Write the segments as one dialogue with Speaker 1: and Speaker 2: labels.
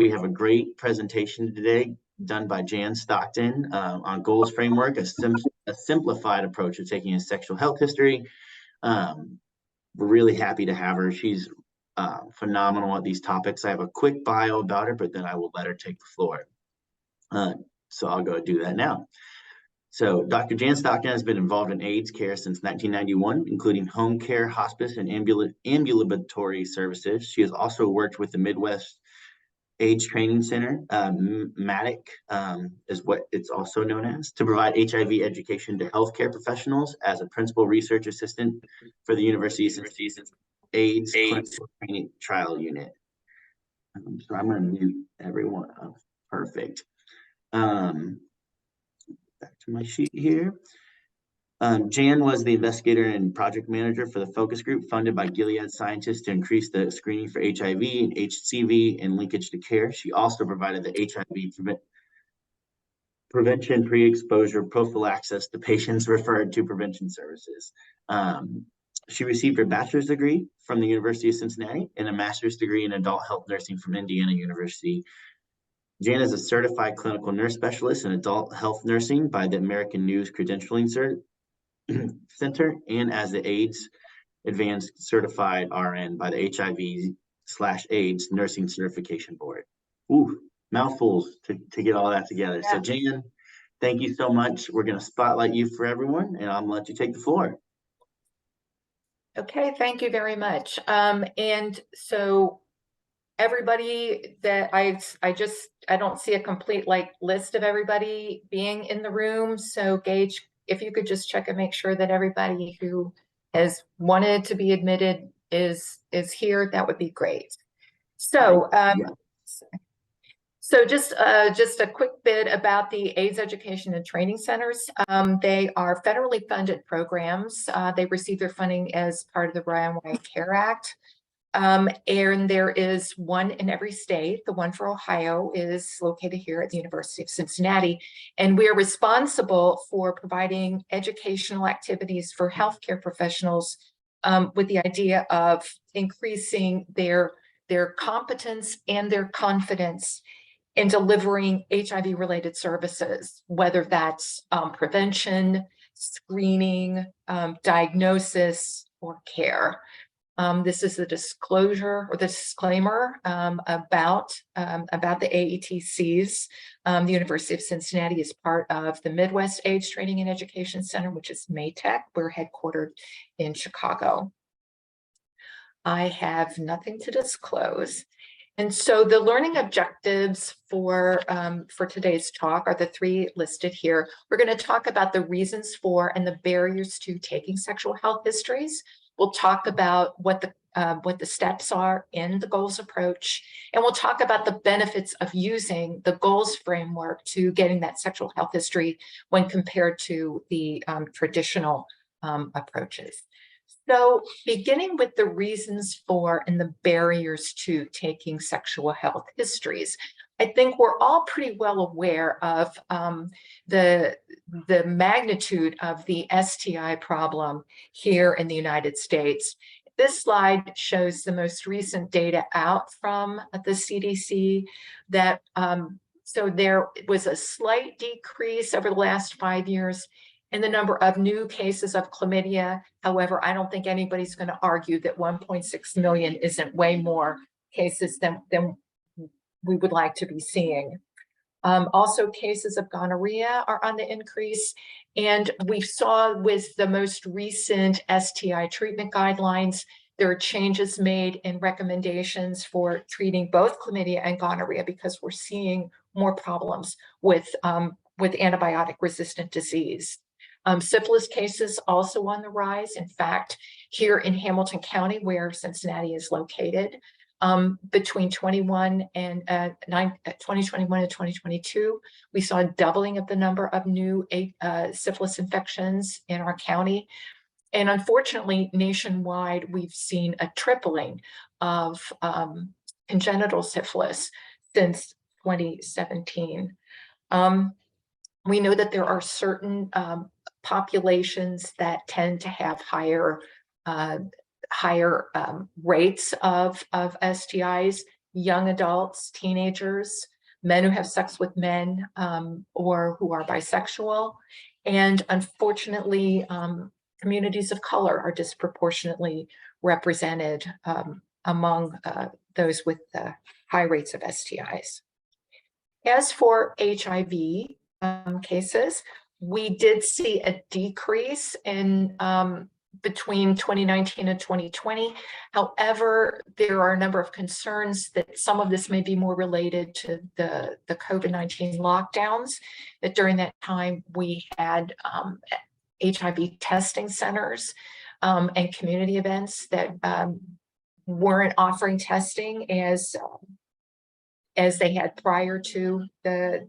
Speaker 1: We have a great presentation today done by Jan Stockton on goals framework, a simplified approach to taking a sexual health history. We're really happy to have her. She's phenomenal at these topics. I have a quick bio about her, but then I will let her take the floor. So I'll go do that now. So Dr. Jan Stockton has been involved in AIDS care since 1991, including home care, hospice, and ambulatory services. She has also worked with the Midwest AIDS Training Center, MATIC is what it's also known as, to provide HIV education to healthcare professionals as a principal research assistant for the University of Cincinnati AIDS Clinical Training Trial Unit. So I'm going to mute everyone. Oh, perfect. Back to my sheet here. Jan was the investigator and project manager for the focus group funded by Gilead scientists to increase the screening for HIV and HCV and linkage to care. She also provided the HIV prevention, pre-exposure prophylaxis to patients referred to prevention services. She received her bachelor's degree from the University of Cincinnati and a master's degree in adult health nursing from Indiana University. Jan is a certified clinical nurse specialist in adult health nursing by the American News Credentialing Center and as the AIDS Advanced Certified RN by the HIV/AIDS Nursing Certification Board. Ooh, mouthfuls to get all that together. Yeah. So Jan, thank you so much. We're going to spotlight you for everyone, and I'm going to let you take the floor.
Speaker 2: Okay, thank you very much. And so everybody that I don't see a complete list of everybody being in the room. So Gage, if you could just check and make sure that everybody who has wanted to be admitted is here, that would be great. So so just a quick bit about the AIDS Education and Training Centers. They are federally funded programs. They receive their funding as part of the Brian White Care Act. And there is one in every state. The one for Ohio is located here at the University of Cincinnati. And we are responsible for providing educational activities for healthcare professionals with the idea of increasing their competence and their confidence in delivering HIV-related services, whether that's prevention, screening, diagnosis, or care. This is the disclosure or the disclaimer about the AETCs. The University of Cincinnati is part of the Midwest AIDS Training and Education Center, which is MATEC. We're headquartered in Chicago. I have nothing to disclose. And so the learning objectives for today's talk are the three listed here. We're going to talk about the reasons for and the barriers to taking sexual health histories. We'll talk about what the steps are in the goals approach, and we'll talk about the benefits of using the goals framework to getting that sexual health history when compared to the traditional approaches. So beginning with the reasons for and the barriers to taking sexual health histories, I think we're all pretty well aware of the magnitude of the STI problem here in the United States. This slide shows the most recent data out from the CDC that so there was a slight decrease over the last 5 years in the number of new cases of chlamydia. However, I don't think anybody's going to argue that 1.6 million isn't way more cases than we would like to be seeing. Also, cases of gonorrhea are on the increase. And we saw with the most recent STI treatment guidelines, there are changes made in recommendations for treating both chlamydia and gonorrhea because we're seeing more problems with antibiotic-resistant disease. Syphilis cases also on the rise. In fact, here in Hamilton County, where Cincinnati is located, between 2021 and 2022, we saw a doubling of the number of new syphilis infections in our county. And unfortunately, nationwide, we've seen a tripling of congenital syphilis since 2017. We know that there are certain populations that tend to have higher rates of STIs. young adults, teenagers, men who have sex with men, or who are bisexual. And unfortunately, communities of color are disproportionately represented among those with high rates of STIs. As for HIV cases, we did see a decrease in between 2019 and 2020. However, there are a number of concerns that some of this may be more related to the COVID-19 lockdowns, that during that time we had HIV testing centers and community events that weren't offering testing as they had prior to the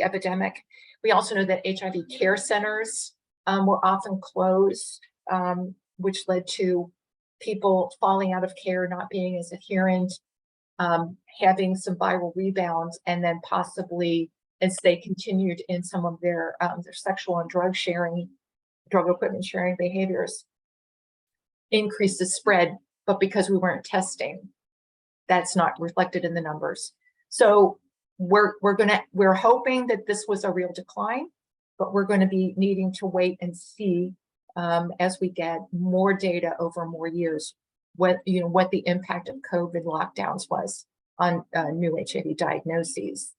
Speaker 2: epidemic. We also know that HIV care centers were often closed, which led to people falling out of care, not being as adherent, having some viral rebounds, and then possibly, as they continued in some of their sexual and drug equipment sharing behaviors, increased the spread. But because we weren't testing, that's not reflected in the numbers. So we're hoping that this was a real decline, but we're going to be needing to wait and see as we get more data over more years what the impact of COVID lockdowns was on new HIV diagnoses.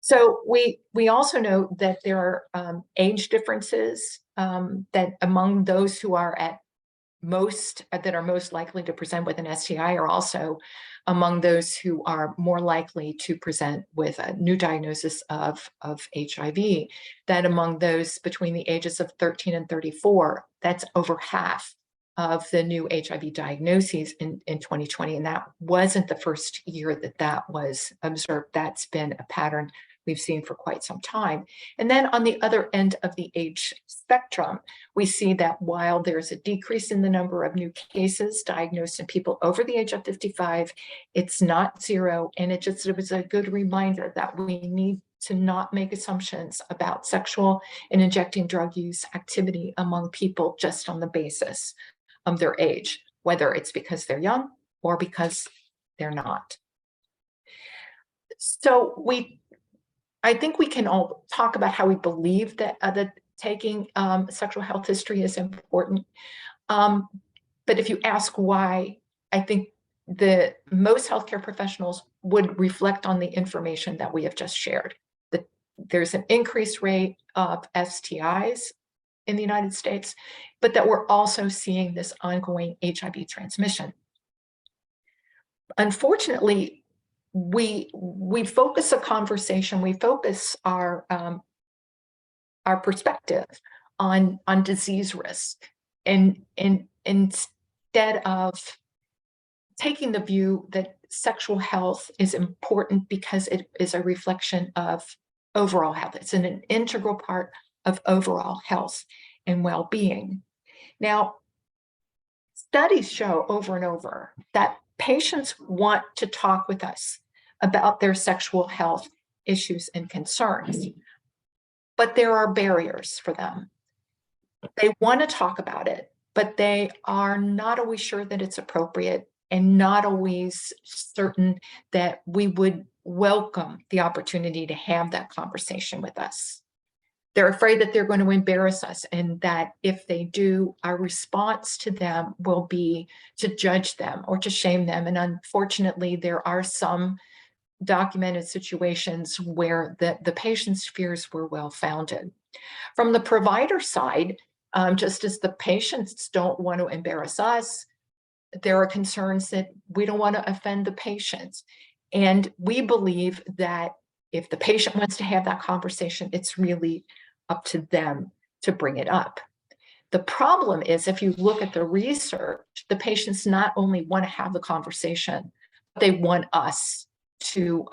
Speaker 2: So we also know that there are age differences that among those who are most likely to present with an STI are also among those who are more likely to present with a new diagnosis of HIV. That among those between the ages of 13 and 34, that's over half of the new HIV diagnoses in 2020. And that wasn't the first year that was observed. That's been a pattern we've seen for quite some time. And then on the other end of the age spectrum, we see that while there's a decrease in the number of new cases diagnosed in people over the age of 55, it's not zero. And it was a good reminder that we need to not make assumptions about sexual and injecting drug use activity among people just on the basis of their age, whether it's because they're young or because they're not. So I think we can all talk about how we believe that taking sexual health history is important. But if you ask why, I think the most healthcare professionals would reflect on the information that we have just shared. That there's an increased rate of STIs in the United States, but that we're also seeing this ongoing HIV transmission. Unfortunately, we focus a conversation, we focus our perspective on disease risk, and instead of taking the view that sexual health is important because it is a reflection of overall health. It's an integral part of overall health and well-being. Now, studies show over and over that patients want to talk with us about their sexual health issues and concerns, but there are barriers for them. They want to talk about it, but they are not always sure that it's appropriate and not always certain that we would welcome the opportunity to have that conversation with us. They're afraid that they're going to embarrass us, and that if they do, our response to them will be to judge them or to shame them. And unfortunately, there are some documented situations where the patient's fears were well-founded. From the provider side, just as the patients don't want to embarrass us, there are concerns that we don't want to offend the patients. And we believe that if the patient wants to have that conversation, it's really up to them to bring it up. The problem is, if you look at the research, the patients not only want to have the conversation, but they want us to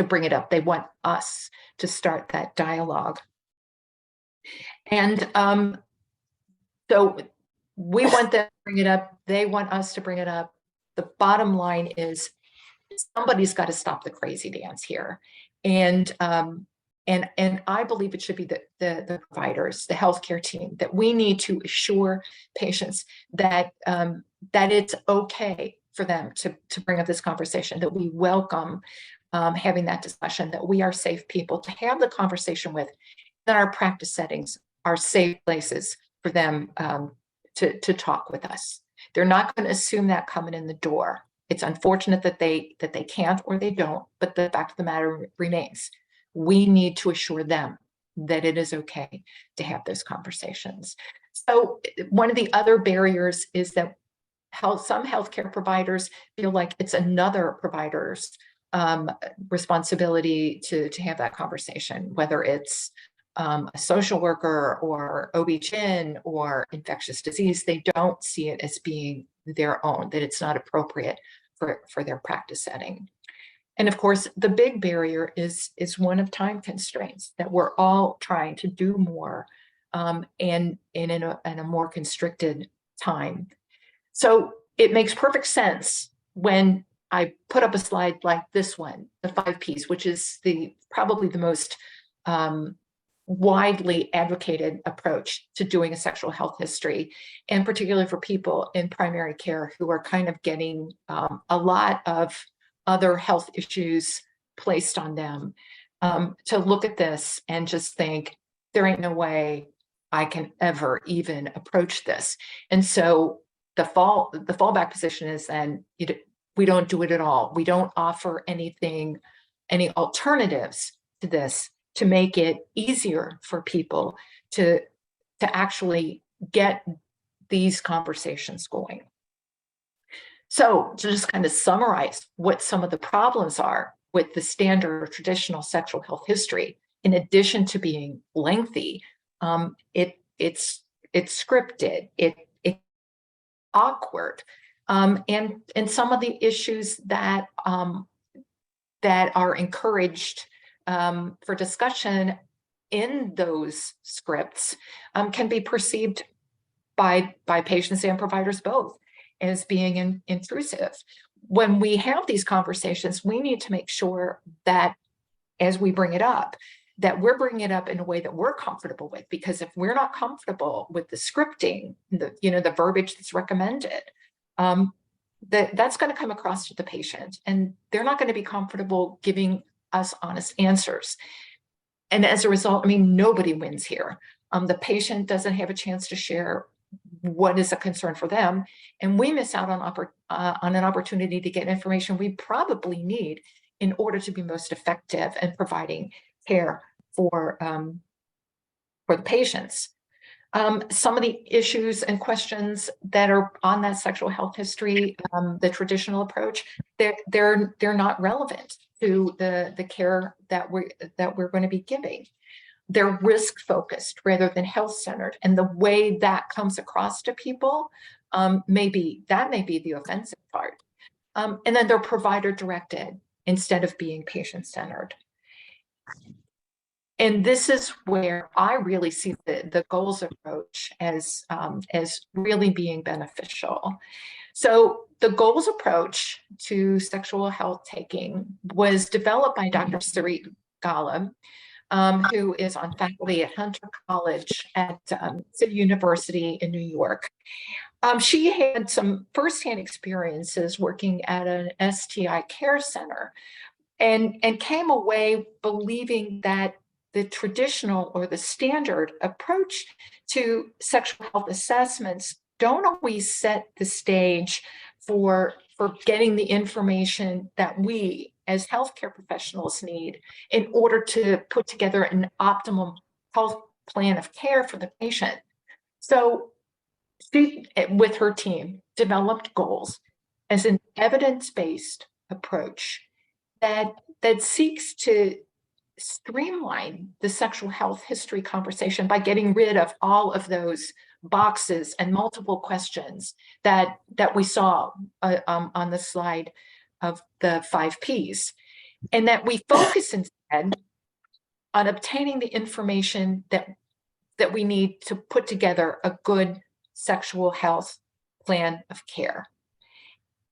Speaker 2: bring it up. They want us to start that dialogue. And so we want them to bring it up. They want us to bring it up. The bottom line is somebody's got to stop the crazy dance here. And I believe it should be the providers, the healthcare team, that we need to assure patients that that it's okay for them to bring up this conversation, that we welcome having that discussion, that we are safe people to have the conversation with, that our practice settings are safe places for them to talk with us. They're not going to assume that coming in the door. It's unfortunate that they can't or they don't, but the fact of the matter remains. We need to assure them that it is okay to have those conversations. So one of the other barriers is that some healthcare providers feel like it's another provider's responsibility to have that conversation, whether it's a social worker or OB-GYN or infectious disease. They don't see it as being their own, that it's not appropriate for their practice setting. And of course, the big barrier is one of time constraints, that we're all trying to do more and in a more constricted time. So it makes perfect sense when I put up a slide like this one, the 5 Ps, which is probably the most widely advocated approach to doing a sexual health history, and particularly for people in primary care who are kind of getting a lot of other health issues placed on them, to look at this and just think, there ain't no way I can ever even approach this. And so the fallback position is then we don't do it at all. We don't offer any alternatives to this to make it easier for people to actually get these conversations going. So to just kind of summarize what some of the problems are with the standard or traditional sexual health history, in addition to being lengthy, it's scripted, it's awkward, and some of the issues that are encouraged for discussion in those scripts can be perceived by patients and providers both as being intrusive. When we have these conversations, we need to make sure that as we bring it up, that we're bringing it up in a way that we're comfortable with, because if we're not comfortable with the scripting, the verbiage that's recommended, that's going to come across to the patient, and they're not going to be comfortable giving us honest answers. And as a result, I mean, nobody wins here. The patient doesn't have a chance to share what is a concern for them, and we miss out on an opportunity to get information we probably need in order to be most effective in providing care for the patients. Some of the issues and questions that are on that sexual health history, the traditional approach, they're not relevant to the care that we're going to be giving. They're risk focused rather than health centered, and the way that comes across to people may be the offensive part. And then they're provider directed instead of being patient centered. And this is where I really see the goals approach as really being beneficial. So the goals approach to sexual health taking was developed by Dr. Sarit Gala, who is on faculty at Hunter College at City University in New York. She had some firsthand experiences working at an STI care center, and came away believing that the traditional or the standard approach to sexual health assessments don't always set the stage for getting the information that we as healthcare professionals need in order to put together an optimum health plan of care for the patient. So she, with her team, developed goals as an evidence-based approach that seeks to streamline the sexual health history conversation by getting rid of all of those boxes and multiple questions that we saw on the slide of the 5 Ps, and that we focus instead on obtaining the information that we need to put together a good sexual health plan of care.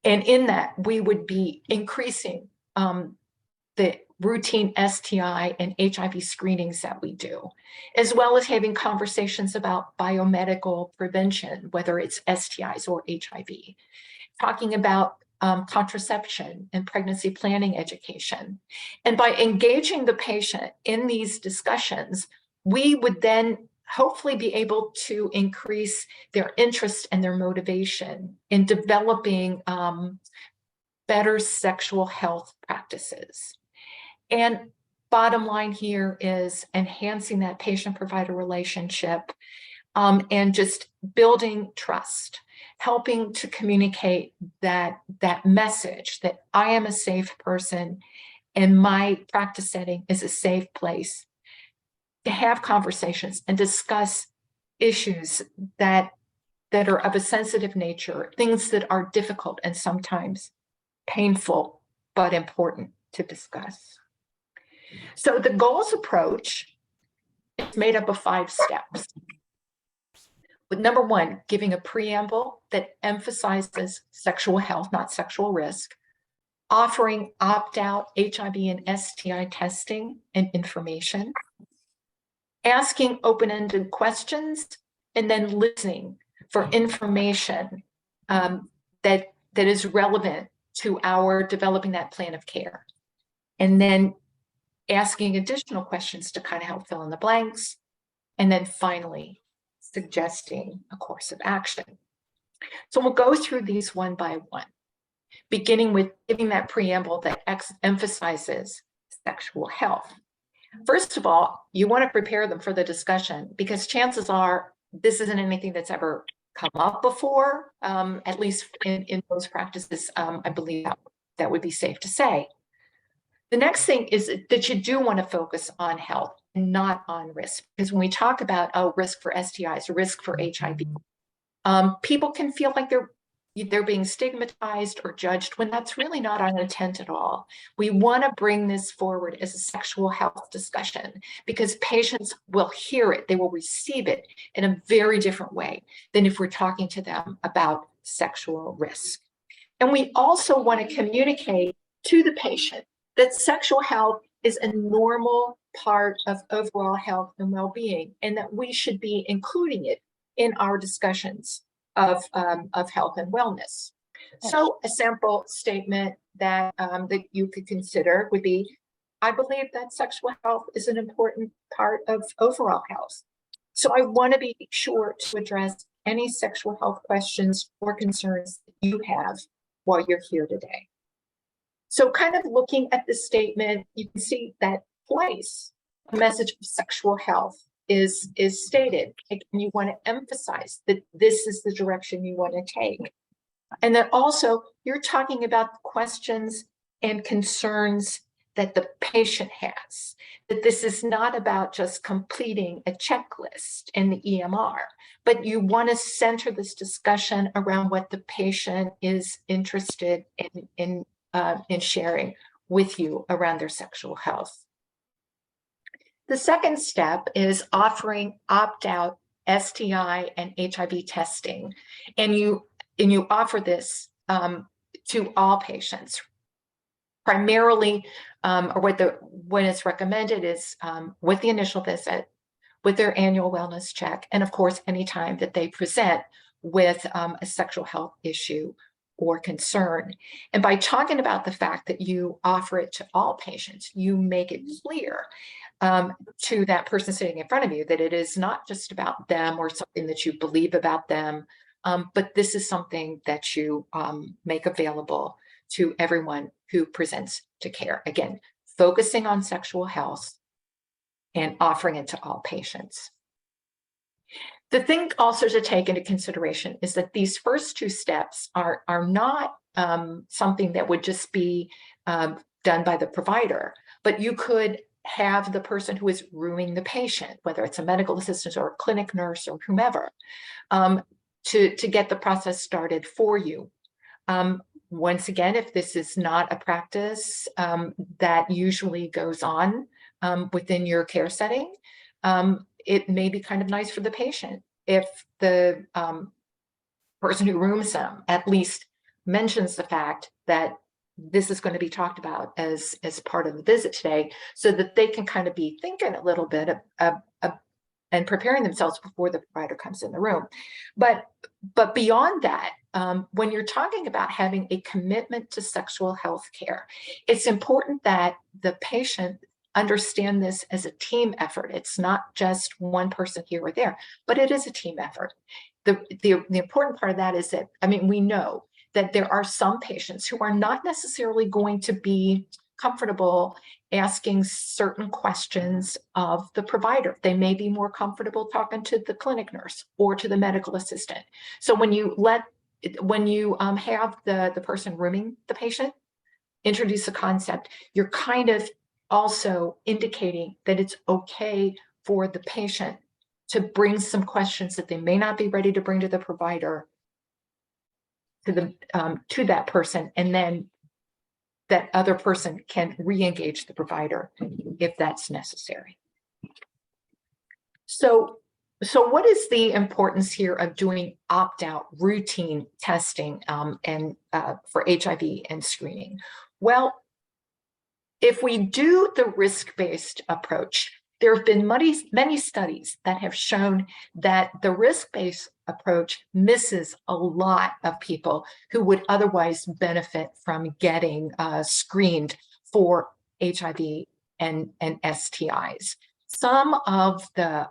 Speaker 2: And in that, we would be increasing the routine STI and HIV screenings that we do, as well as having conversations about biomedical prevention, whether it's STIs or HIV, talking about contraception and pregnancy planning education. And by engaging the patient in these discussions, we would then hopefully be able to increase their interest and their motivation in developing better sexual health practices. And bottom line here is enhancing that patient-provider relationship and just building trust, helping to communicate that message that I am a safe person and my practice setting is a safe place to have conversations and discuss issues that are of a sensitive nature, things that are difficult and sometimes painful, but important to discuss. So the goals approach is made up of 5 steps. With number 1, giving a preamble that emphasizes sexual health, not sexual risk, offering opt-out HIV and STI testing and information, asking open-ended questions, and then listening for information that is relevant to our developing that plan of care. And then asking additional questions to kind of help fill in the blanks. And then finally, suggesting a course of action. So we'll go through these one by one, beginning with giving that preamble that emphasizes sexual health. First of all, you want to prepare them for the discussion because chances are this isn't anything that's ever come up before, at least in those practices, I believe that would be safe to say. The next thing is that you do want to focus on health and not on risk. Because when we talk about risk for STIs, risk for HIV, people can feel like they're being stigmatized or judged when that's really not our intent at all. We want to bring this forward as a sexual health discussion because patients will hear it, they will receive it in a very different way than if we're talking to them about sexual risk. And we also want to communicate to the patient that sexual health is a normal part of overall health and well-being, and that we should be including it in our discussions of health and wellness. So a sample statement that you could consider would be, I believe that sexual health is an important part of overall health. So I want to be sure to address any sexual health questions or concerns that you have while you're here today. So kind of looking at the statement, you can see that twice a message of sexual health is stated. And you want to emphasize that this is the direction you want to take. And that also you're talking about questions and concerns that the patient has, that this is not about just completing a checklist in the EMR, but you want to center this discussion around what the patient is interested in sharing with you around their sexual health. The second step is offering opt-out STI and HIV testing, and you offer this to all patients. Primarily, or when it's recommended is with the initial visit, with their annual wellness check, and of course, anytime that they present with a sexual health issue or concern. And by talking about the fact that you offer it to all patients, you make it clear to that person sitting in front of you that it is not just about them or something that you believe about them, but this is something that you make available to everyone who presents to care. Again, focusing on sexual health and offering it to all patients. The thing also to take into consideration is that these first 2 steps are not something that would just be done by the provider, but you could have the person who is rooming the patient, whether it's a medical assistant or a clinic nurse or whomever, to get the process started for you. Once again, if this is not a practice that usually goes on within your care setting, it may be kind of nice for the patient if the person who rooms them at least mentions the fact that this is going to be talked about as part of the visit today, so that they can kind of be thinking a little bit and preparing themselves before the provider comes in the room. But But beyond that, when you're talking about having a commitment to sexual health care, it's important that the patient understand this as a team effort. It's not just one person here or there, but it is a team effort. The important part of that is that, I mean, we know that there are some patients who are not necessarily going to be comfortable asking certain questions of the provider. They may be more comfortable talking to the clinic nurse or to the medical assistant. So when you have the person rooming the patient introduce a concept, you're kind of also indicating that it's okay for the patient to bring some questions that they may not be ready to bring to the provider to that person, and then that other person can re-engage the provider if that's necessary. So what is the importance here of doing opt-out routine testing for HIV and screening? Well, if we do the risk-based approach, there have been many studies that have shown that the risk-based approach misses a lot of people who would otherwise benefit from getting screened for HIV and STIs. Some of the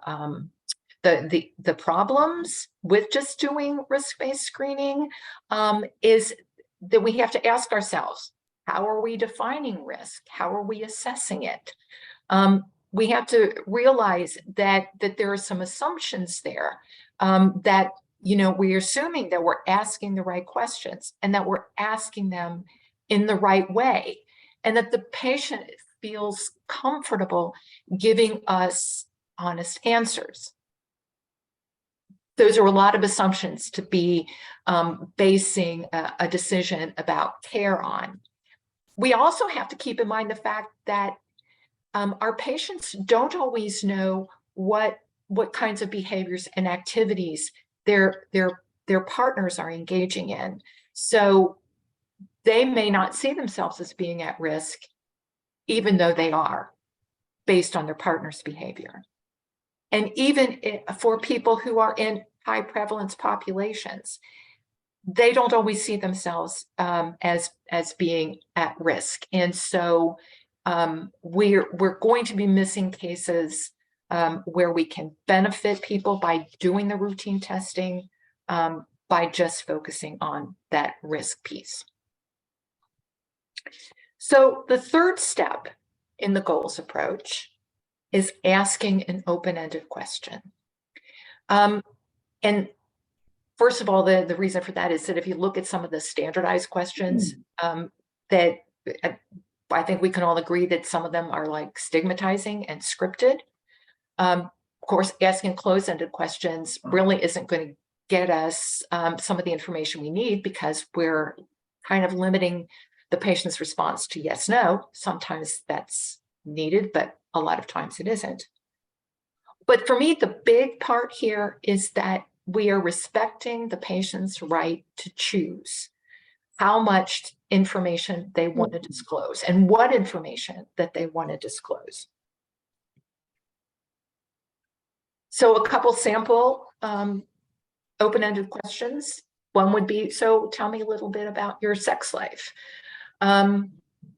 Speaker 2: problems with just doing risk-based screening is that we have to ask ourselves, how are we defining risk? How are we assessing it? We have to realize that there are some assumptions there, that, you know, we're assuming that we're asking the right questions and that we're asking them in the right way, and that the patient feels comfortable giving us honest answers. Those are a lot of assumptions to be basing a decision about care on. We also have to keep in mind the fact that our patients don't always know what kinds of behaviors and activities their partners are engaging in. So they may not see themselves as being at risk, even though they are, based on their partner's behavior. And even for people who are in high prevalence populations, they don't always see themselves as being at risk. And so we're going to be missing cases where we can benefit people by doing the routine testing, by just focusing on that risk piece. So the third step in the goals approach is asking an open-ended question. And first of all, the reason for that is that if you look at some of the standardized questions, that I think we can all agree that some of them are like stigmatizing and scripted. Of course, asking closed-ended questions really isn't going to get us some of the information we need, because we're kind of limiting the patient's response to yes, no. Sometimes that's needed, but a lot of times it isn't. But for me, the big part here is that we are respecting the patient's right to choose how much information they want to disclose and what information that they want to disclose. So a couple sample open-ended questions. One would be, so tell me a little bit about your sex life.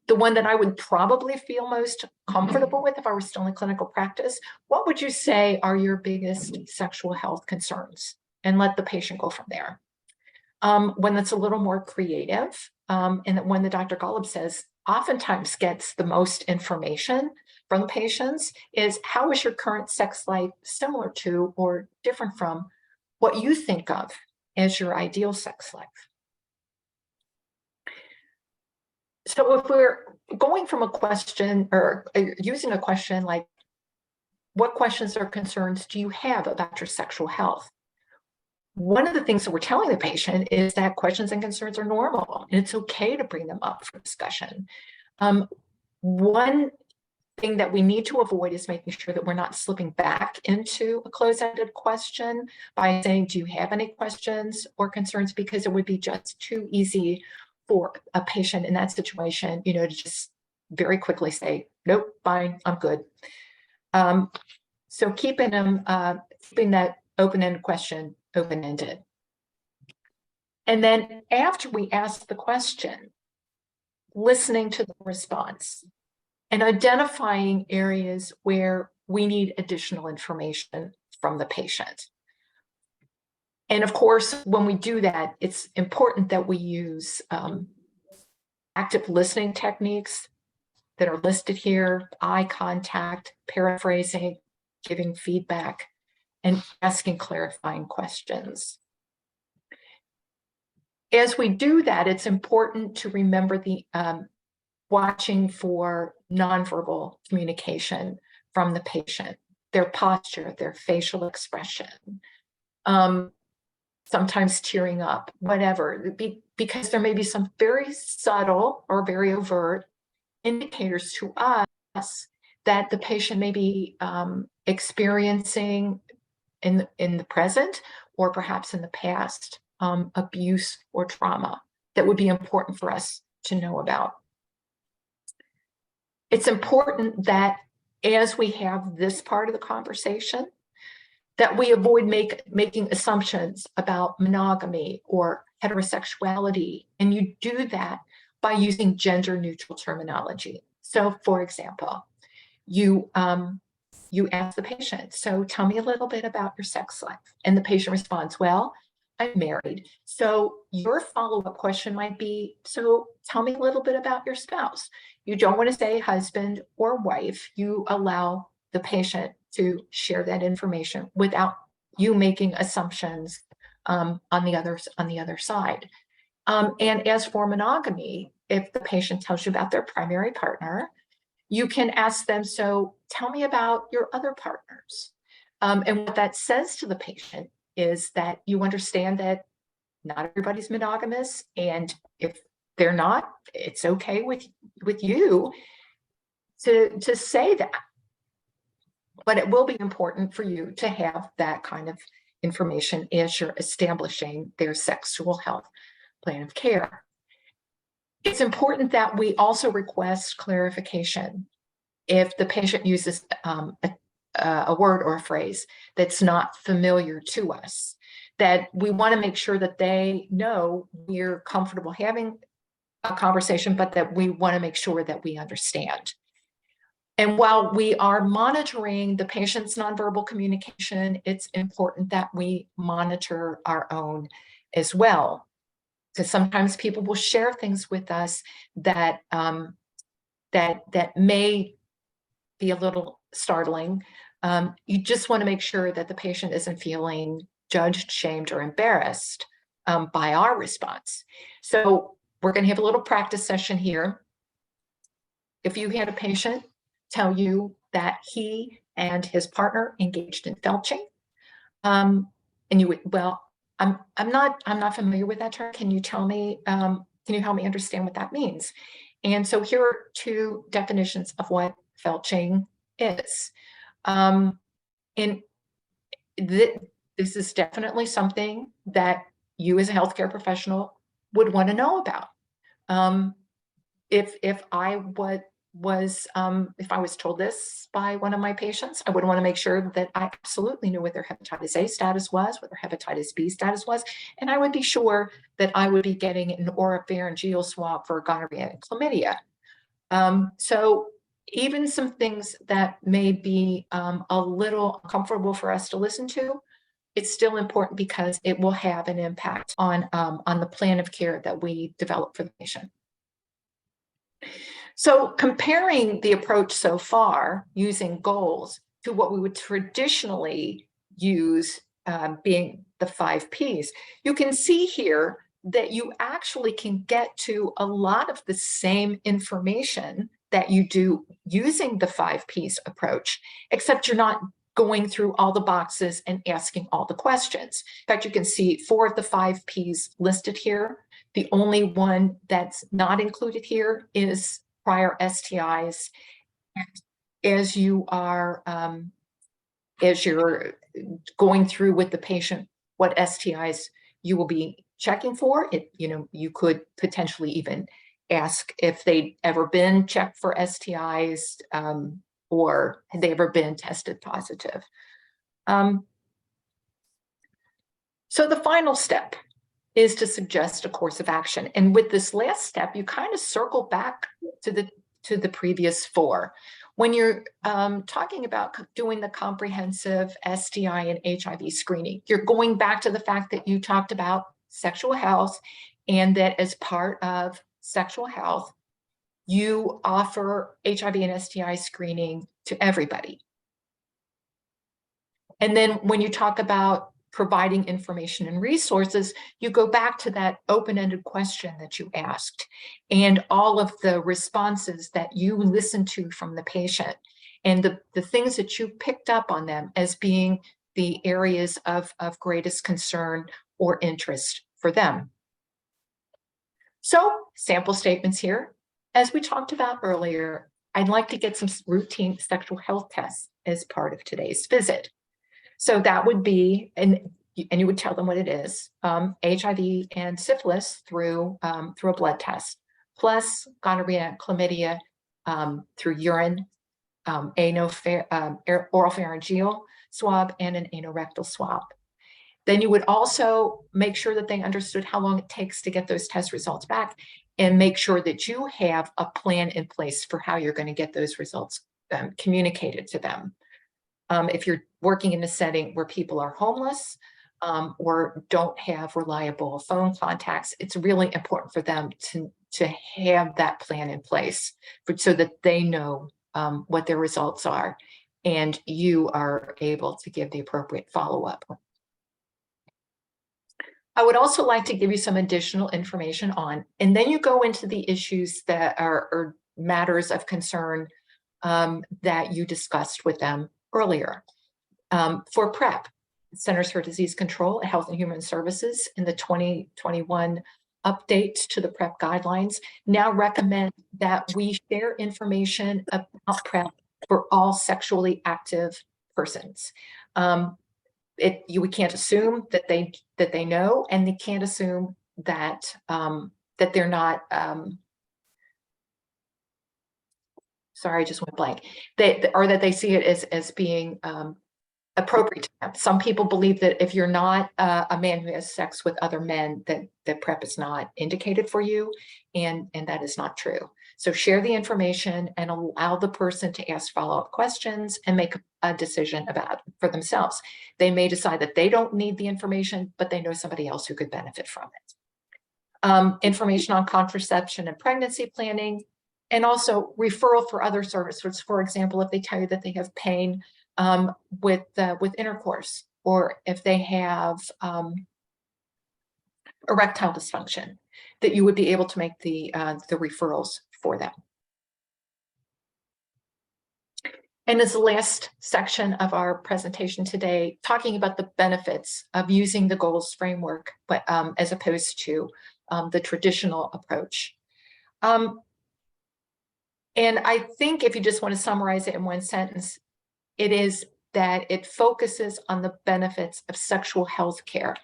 Speaker 2: The one that I would probably feel most comfortable with if I were still in clinical practice, what would you say are your biggest sexual health concerns? And let the patient go from there. One that's a little more creative, and that when the Dr. Golub says oftentimes gets the most information from the patients, is how is your current sex life similar to or different from what you think of as your ideal sex life? So if we're going from a question or using a question like, what questions or concerns do you have about your sexual health? One of the things that we're telling the patient is that questions and concerns are normal, and it's okay to bring them up for discussion. One thing that we need to avoid is making sure that we're not slipping back into a closed-ended question by saying, do you have any questions or concerns? Because it would be just too easy for a patient in that situation, you know, to just very quickly say, nope, fine, I'm good. So keeping that open-ended question open-ended. And then after we ask the question, listening to the response and identifying areas where we need additional information from the patient. And of course, when we do that, it's important that we use active listening techniques that are listed here: eye contact, paraphrasing, giving feedback, and asking clarifying questions. As we do that, it's important to remember the watching for nonverbal communication from the patient, their posture, their facial expression, sometimes tearing up, whatever, because there may be some very subtle or very overt indicators to us that the patient may be experiencing in the present or perhaps in the past abuse or trauma that would be important for us to know about. It's important that as we have this part of the conversation, that we avoid making assumptions about monogamy or heterosexuality, and you do that by using gender-neutral terminology. So, for example, you ask the patient, so tell me a little bit about your sex life. And the patient responds, well, I'm married. So your follow-up question might be, so tell me a little bit about your spouse. You don't want to say husband or wife. You allow the patient to share that information without you making assumptions on the other side. And as for monogamy, if the patient tells you about their primary partner, you can ask them, so tell me about your other partners. And what that says to the patient is that you understand that not everybody's monogamous, and if they're not, it's okay with you to say that. But it will be important for you to have that kind of information as you're establishing their sexual health plan of care. It's important that we also request clarification if the patient uses a word or a phrase that's not familiar to us, that we want to make sure that they know we're comfortable having a conversation, but that we want to make sure that we understand. And while we are monitoring the patient's nonverbal communication, it's important that we monitor our own as well. Because sometimes people will share things with us that that may be a little startling. You just want to make sure that the patient isn't feeling judged, shamed, or embarrassed by our response. So we're going to have a little practice session here. If you had a patient tell you that he and his partner engaged in felching, and you would, well, I'm not familiar with that term. Can you tell me? Can you help me understand what that means? And so here are two definitions of what felching is. And this is definitely something that you as a healthcare professional would want to know about. If I was told this by one of my patients, I would want to make sure that I absolutely knew what their hepatitis A status was, what their hepatitis B status was, and I would be sure that I would be getting an oropharyngeal swab for gonorrhea and chlamydia. So even some things that may be a little uncomfortable for us to listen to, it's still important because it will have an impact on the plan of care that we develop for the patient. So comparing the approach so far using goals to what we would traditionally use being the 5 Ps, you can see here that you actually can get to a lot of the same information that you do using the 5 Ps approach, except you're not going through all the boxes and asking all the questions. In fact, you can see 4 of the 5 Ps listed here. The only one that's not included here is prior STIs. And as you're going through with the patient what STIs you will be checking for, you could potentially even ask if they'd ever been checked for STIs or had they ever been tested positive. So the final step is to suggest a course of action. And with this last step, you kind of circle back to the previous four. When you're talking about doing the comprehensive STI and HIV screening, you're going back to the fact that you talked about sexual health, and that as part of sexual health, you offer HIV and STI screening to everybody. And then when you talk about providing information and resources, you go back to that open-ended question that you asked and all of the responses that you listened to from the patient and the things that you picked up on them as being the areas of greatest concern or interest for them. So, sample statements here. As we talked about earlier, I'd like to get some routine sexual health tests as part of today's visit. So that would be, and you would tell them what it is, HIV and syphilis through a blood test, plus gonorrhea, chlamydia through urine, oropharyngeal swab, and an anorectal swab. Then you would also make sure that they understood how long it takes to get those test results back, and make sure that you have a plan in place for how you're going to get those results communicated to them. If you're working in a setting where people are homeless or don't have reliable phone contacts, it's really important for them to have that plan in place so that they know what their results are and you are able to give the appropriate follow-up. I would also like to give you some additional information on, and then you go into the issues that are matters of concern that you discussed with them earlier. For PrEP, Centers for Disease Control, Health and Human Services, in the 2021 updates to the PrEP guidelines, now recommend that we share information about PrEP for all sexually active persons. We can't assume that they know, and they can't assume that that they're not. Sorry, I just went blank. Or that they see it as being appropriate to them. Some people believe that if you're not a man who has sex with other men, that PrEP is not indicated for you, and that is not true. So share the information and allow the person to ask follow-up questions and make a decision about it for themselves. They may decide that they don't need the information, but they know somebody else who could benefit from it. Information on contraception and pregnancy planning, and also referral for other services. For example, if they tell you that they have pain with intercourse, or if they have erectile dysfunction, that you would be able to make the referrals for them. And as the last section of our presentation today, talking about the benefits of using the goals framework, but as opposed to the traditional approach. And I think if you just want to summarize it in one sentence, it is that it focuses on the benefits of sexual health care.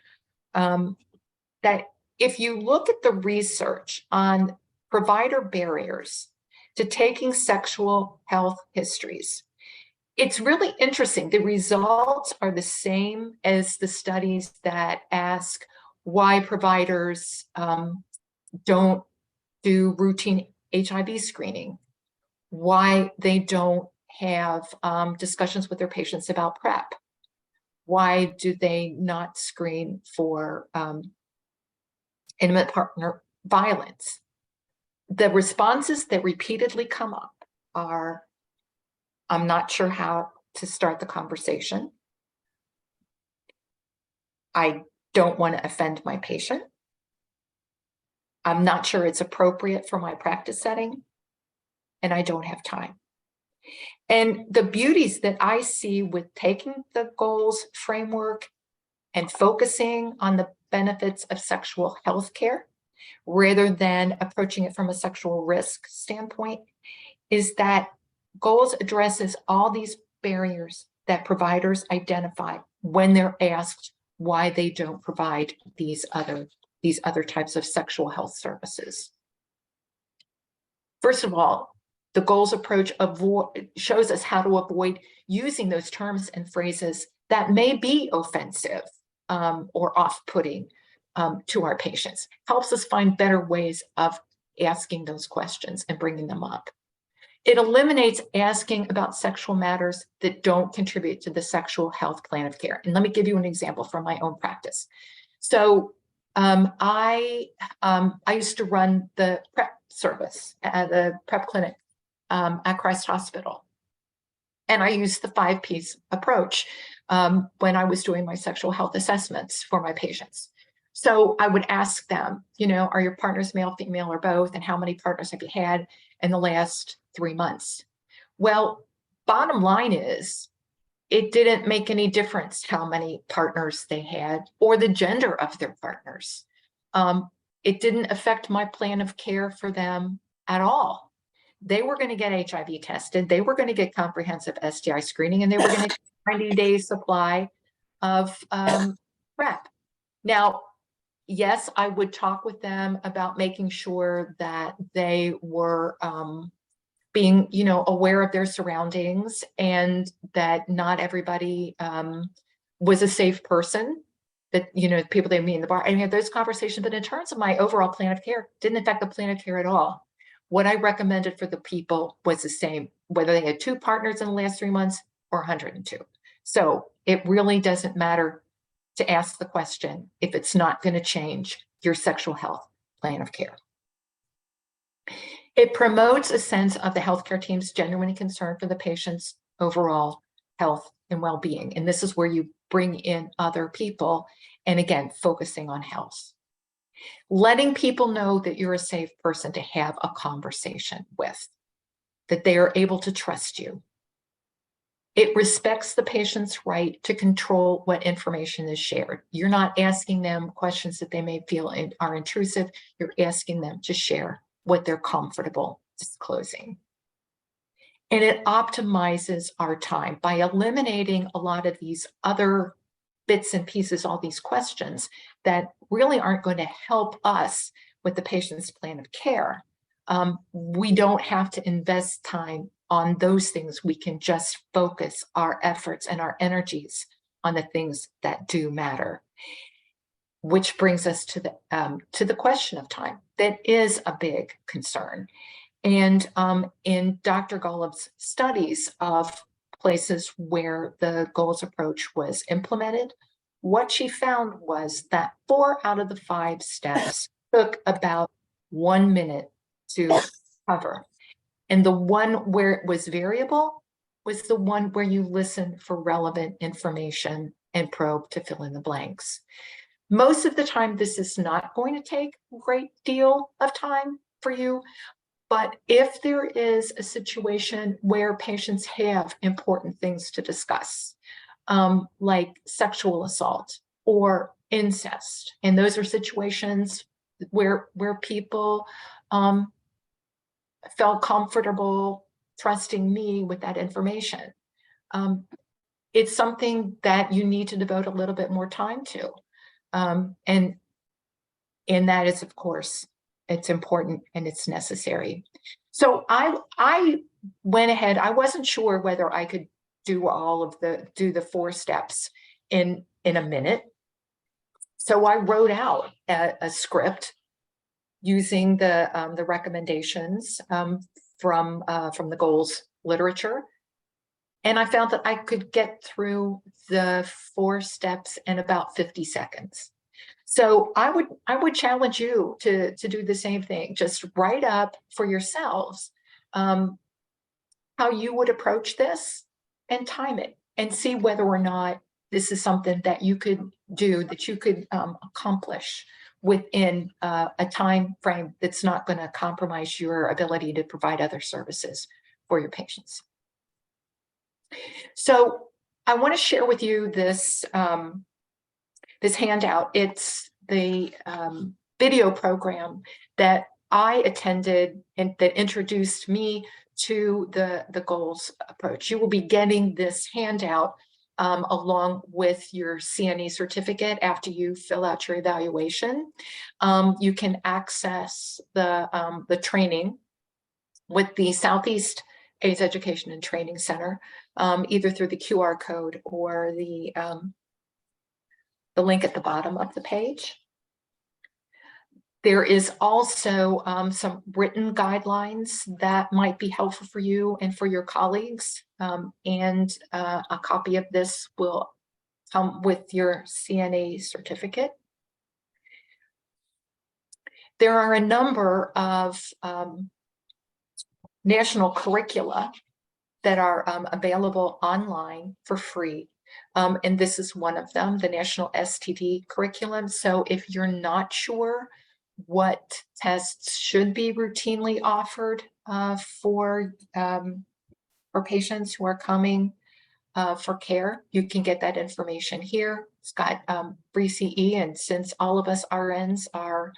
Speaker 2: That if you look at the research on provider barriers to taking sexual health histories, it's really interesting. The results are the same as the studies that ask why providers don't do routine HIV screening, why they don't have discussions with their patients about PrEP, why do they not screen for intimate partner violence. The responses that repeatedly come up are, I'm not sure how to start the conversation. I don't want to offend my patient. I'm not sure it's appropriate for my practice setting, and I don't have time. And the beauties that I see with taking the goals framework and focusing on the benefits of sexual health care, rather than approaching it from a sexual risk standpoint, is that goals addresses all these barriers that providers identify when they're asked why they don't provide these other types of sexual health services. First of all, the goals approach shows us how to avoid using those terms and phrases that may be offensive or off-putting to our patients, helps us find better ways of asking those questions and bringing them up. It eliminates asking about sexual matters that don't contribute to the sexual health plan of care. And let me give you an example from my own practice. So I used to run the PrEP service at the PrEP clinic at Christ Hospital. And I used the 5Ps approach when I was doing my sexual health assessments for my patients. So I would ask them, you know, are your partners male, female, or both? And how many partners have you had in the last 3 months? Well, bottom line is, it didn't make any difference how many partners they had or the gender of their partners. It didn't affect my plan of care for them at all. They were going to get HIV tested. They were going to get comprehensive STI screening, and they were going to get 90-day supply of PrEP. Now, yes, I would talk with them about making sure that they were being, you know, aware of their surroundings, and that not everybody was a safe person, that, you know, people they meet in the bar. I mean, those conversations, but in terms of my overall plan of care, didn't affect the plan of care at all. What I recommended for the people was the same, whether they had 2 partners in the last 3 months or 102. So it really doesn't matter to ask the question if it's not going to change your sexual health plan of care. It promotes a sense of the healthcare team's genuine concern for the patient's overall health and well-being. And this is where you bring in other people, and again, focusing on health. Letting people know that you're a safe person to have a conversation with, that they are able to trust you. It respects the patient's right to control what information is shared. You're not asking them questions that they may feel are intrusive. You're asking them to share what they're comfortable disclosing. And it optimizes our time by eliminating a lot of these other bits and pieces, all these questions that really aren't going to help us with the patient's plan of care. We don't have to invest time on those things. We can just focus our efforts and our energies on the things that do matter. Which brings us to the question of time. That is a big concern. And in Dr. Golub's studies of places where the goals approach was implemented, what she found was that 4 out of the 5 steps took about 1 minute to cover. And the one where it was variable was the one where you listen for relevant information and probe to fill in the blanks. Most of the time, this is not going to take a great deal of time for you. But if there is a situation where patients have important things to discuss, like sexual assault or incest, and those are situations where people felt comfortable trusting me with that information, it's something that you need to devote a little bit more time to. And that is, of course, it's important and it's necessary. So I went ahead. I wasn't sure whether I could do the 4 steps in a minute. So I wrote out a script using the recommendations from the goals literature. And I found that I could get through the 4 steps in about 50 seconds. So I would challenge you to do the same thing. Just write up for yourselves how you would approach this and time it and see whether or not this is something that you could do, that you could accomplish within a time frame that's not going to compromise your ability to provide other services for your patients. So I want to share with you this this handout. It's the video program that I attended and that introduced me to the goals approach. You will be getting this handout along with your CNE certificate after you fill out your evaluation. You can access the training with the Southeast AIDS Education and Training Center, either through the QR code or the link at the bottom of the page. There is also some written guidelines that might be helpful for you and for your colleagues. And a copy of this will come with your CNA certificate. There are a number of national curricula that are available online for free. And this is one of them, the National STD curriculum. So if you're not sure what tests should be routinely offered for patients who are coming for care, you can get that information here. It's got free CE, and since all of us RNs are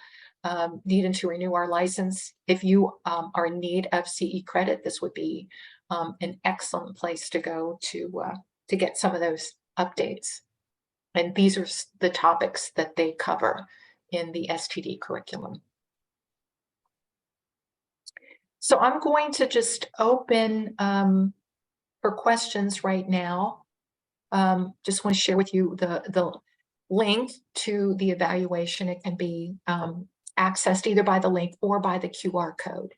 Speaker 2: needing to renew our license, if you are in need of CE credit, this would be an excellent place to go to get some of those updates. And these are the topics that they cover in the STD curriculum. So I'm going to just open for questions right now. Just want to share with you the link to the evaluation. It can be accessed either by the link or by the QR code.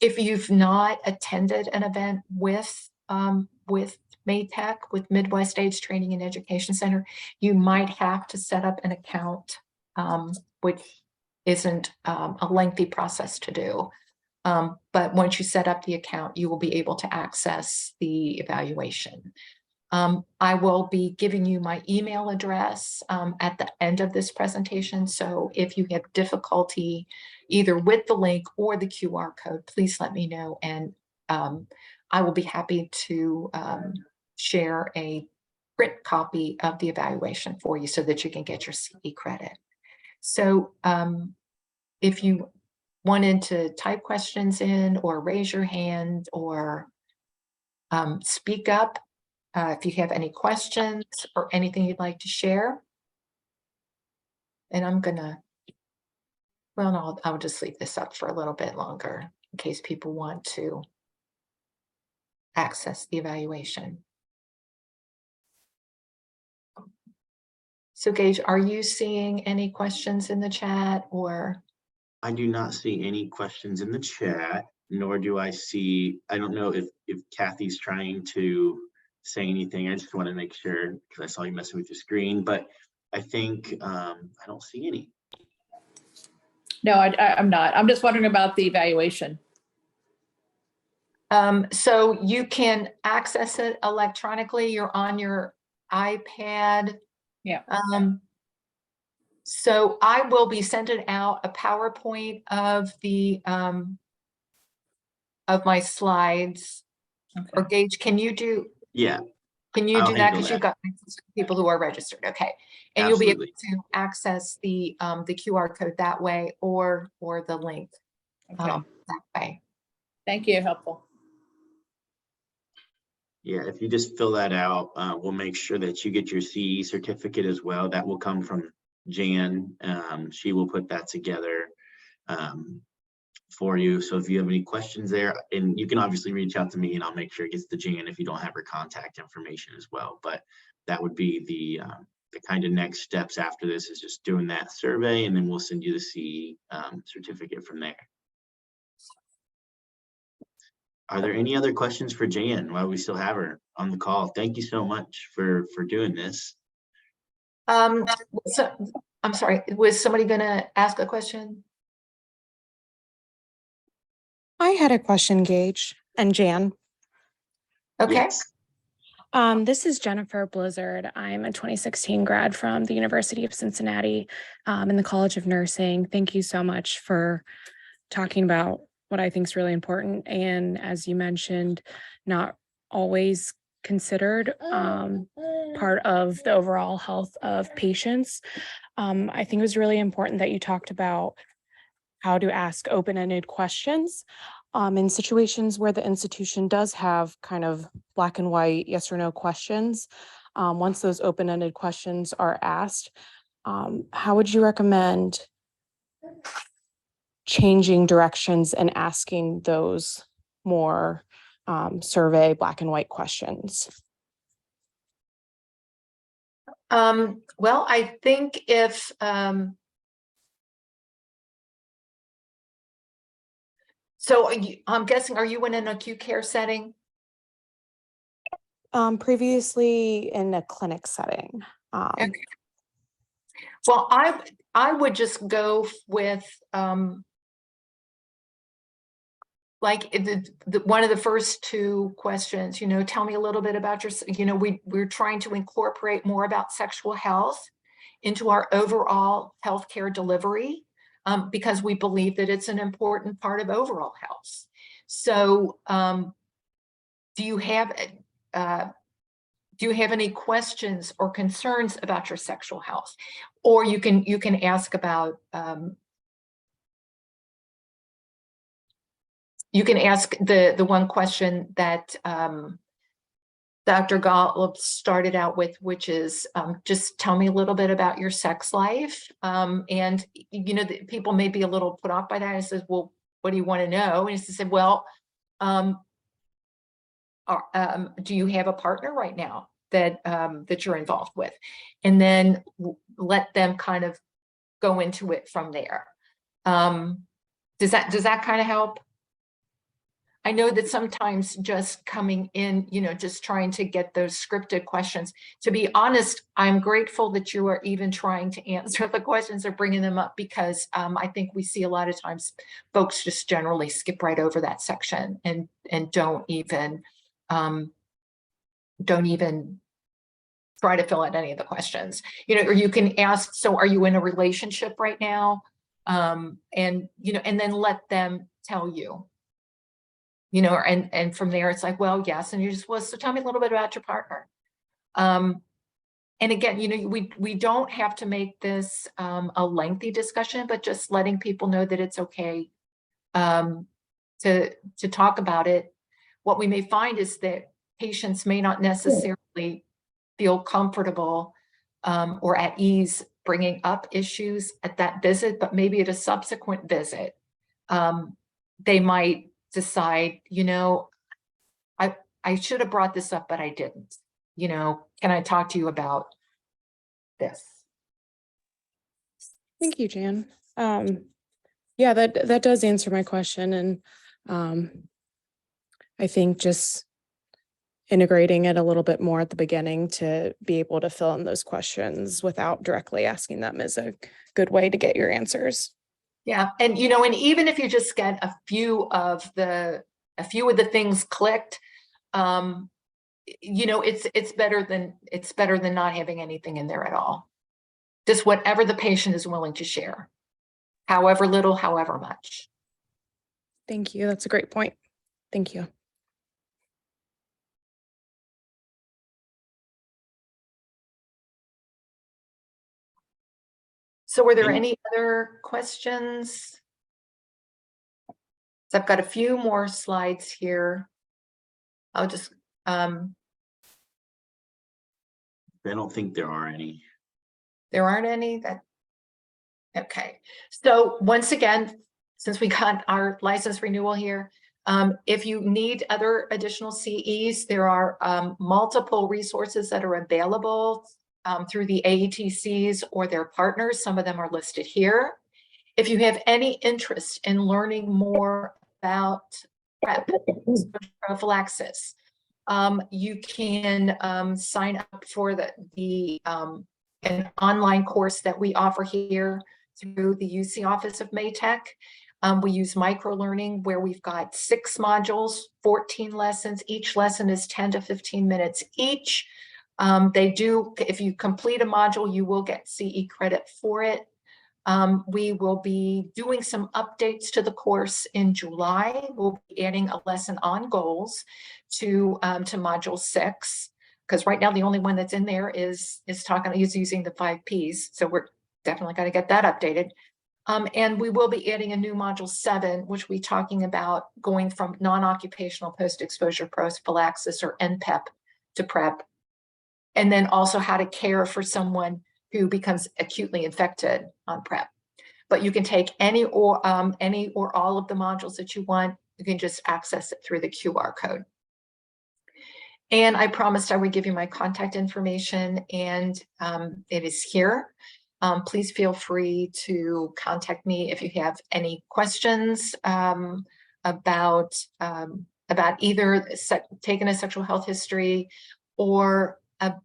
Speaker 2: If you've not attended an event with MATEC, with Midwest AIDS Training and Education Center, you might have to set up an account, which isn't a lengthy process to do. But once you set up the account, you will be able to access the evaluation. I will be giving you my email address at the end of this presentation. So if you have difficulty either with the link or the QR code, please let me know. And I will be happy to share a print copy of the evaluation for you so that you can get your CE credit. So if you wanted to type questions in or raise your hand or speak up, if you have any questions or anything you'd like to share. And I'm gonna, well, no, I'll just leave this up for a little bit longer in case people want to access the evaluation. So Gage, are you seeing any questions in the chat or?
Speaker 1: I do not see any questions in the chat, nor do I see, I don't know if Kathy's trying to say anything. I just want to make sure because I saw you messing with your screen, but I think I don't see any.
Speaker 3: No, I'm not. I'm just wondering about the evaluation.
Speaker 2: So you can access it electronically. You're on your iPad.
Speaker 3: Yeah.
Speaker 2: So I will be sending out a PowerPoint of the of my slides.
Speaker 3: Okay.
Speaker 2: Or Gage, can you do?
Speaker 1: Yeah.
Speaker 2: Can you
Speaker 1: I'll
Speaker 2: do that
Speaker 1: handle
Speaker 2: because you've got people who are registered? Okay, and
Speaker 1: Absolutely.
Speaker 2: you'll be able to access the QR code that way or the link that way.
Speaker 3: Thank you. Helpful.
Speaker 1: Yeah, if you just fill that out, we'll make sure that you get your CE certificate as well. That will come from Jan. She will put that together for you. So if you have any questions there, and you can obviously reach out to me and I'll make sure it gets to Jan if you don't have her contact information as well. But that would be the kind of next steps after this is just doing that survey, and then we'll send you the CE certificate from there. Are there any other questions for Jan while we still have her on the call? Thank you so much for doing this.
Speaker 2: So I'm sorry, was somebody gonna ask a question?
Speaker 4: I had a question, Gage and Jan.
Speaker 2: Okay.
Speaker 1: Yes.
Speaker 4: This is Jennifer Blizzard. I'm a 2016 grad from the University of Cincinnati in the College of Nursing. Thank you so much for talking about what I think is really important. And as you mentioned, not always considered part of the overall health of patients. I think it was really important that you talked about how to ask open-ended questions in situations where the institution does have kind of black and white, yes or no questions. Once those open-ended questions are asked, how would you recommend changing directions and asking those more survey black and white questions?
Speaker 2: Well, I think if So I'm guessing, are you in an acute care setting?
Speaker 4: Previously in a clinic setting.
Speaker 2: Okay. Well, I would just go with like one of the first two questions, tell me a little bit about your, we're trying to incorporate more about sexual health into our overall healthcare delivery, because we believe that it's an important part of overall health. So do you have any questions or concerns about your sexual health? Or you can ask about you can ask the one question that Dr. Gottlieb started out with, which is just tell me a little bit about your sex life. And people may be a little put off by that. And says, well, what do you want to know? And he said, well, do you have a partner right now that that you're involved with? And then let them kind of go into it from there. Does that kind of help? I know that sometimes just coming in, just trying to get those scripted questions. To be honest, I'm grateful that you are even trying to answer the questions or bringing them up, because I think we see a lot of times folks just generally skip right over that section and don't even try to fill out any of the questions. Or you can ask, so are you in a relationship right now? And then let them tell you. And from there it's like, well, yes. And you just, well, so tell me a little bit about your partner. And again, we don't have to make this a lengthy discussion, but just letting people know that it's okay to talk about it. What we may find is that patients may not necessarily feel comfortable or at ease bringing up issues at that visit, but maybe at a subsequent visit, they might decide, I should have brought this up, but I didn't. Can I talk to you about this?
Speaker 4: Thank you, Jan. Yeah, that does answer my question. And I think just integrating it a little bit more at the beginning to be able to fill in those questions without directly asking them is a good way to get your answers.
Speaker 2: Yeah, and and even if you just get a few of the things clicked, it's better than not having anything in there at all. Just whatever the patient is willing to share, however little, however much.
Speaker 4: Thank you. That's a great point. Thank you.
Speaker 2: So were there any other questions? So I've got a few more slides here. I'll just,
Speaker 1: I don't think there are any.
Speaker 2: There aren't any okay. So once again, since we got our license renewal here, if you need other additional CEs, there are multiple resources that are available through the AATCs or their partners. Some of them are listed here. If you have any interest in learning more about PrEP prophylaxis, you can sign up for an online course that we offer here through the UC Office of Maytech. We use micro-learning where we've got 6 modules, 14 lessons. Each lesson is 10 to 15 minutes each. If you complete a module, you will get CE credit for it. We will be doing some updates to the course in July. We'll be adding a lesson on goals to module 6, because right now the only one that's in there is using the 5 Ps. So we're definitely got to get that updated. And we will be adding a new module 7, which we're talking about going from non-occupational post-exposure prophylaxis, or NPEP, to PrEP. And then also how to care for someone who becomes acutely infected on PrEP. But you can take any or all of the modules that you want. You can just access it through the QR code. And I promised I would give you my contact information, and it is here. Please feel free to contact me if you have any questions about either taking a sexual health history or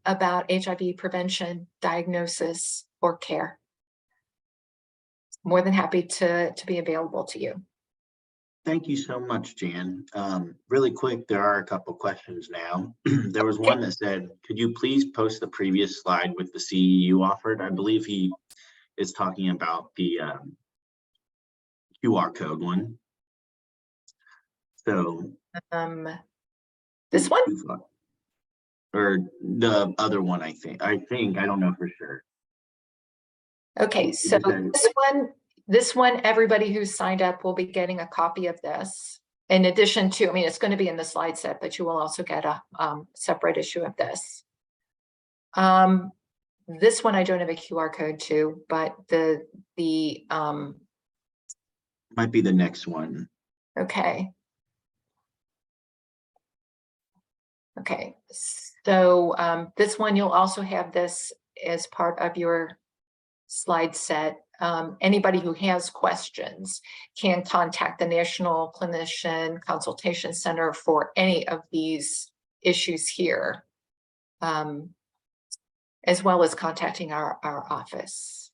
Speaker 2: about HIV prevention, diagnosis, or care. More than happy to be available to you.
Speaker 1: Thank you so much, Jan. Really quick, there are a couple questions now. There was one that said, could you please post the previous slide with the CE you offered? I believe he is talking about the QR code one. So
Speaker 2: this one?
Speaker 1: Or the other one, I think, I don't know for sure.
Speaker 2: Okay, so this one, everybody who's signed up will be getting a copy of this. In addition to, I mean, it's going to be in the slide set, but you will also get a separate issue of this. This one I don't have a QR code to, but the
Speaker 1: might be the next one.
Speaker 2: Okay. Okay, so this one, you'll also have this as part of your slide set. Anybody who has questions can contact the National Clinician Consultation Center for any of these issues here, as well as contacting our office.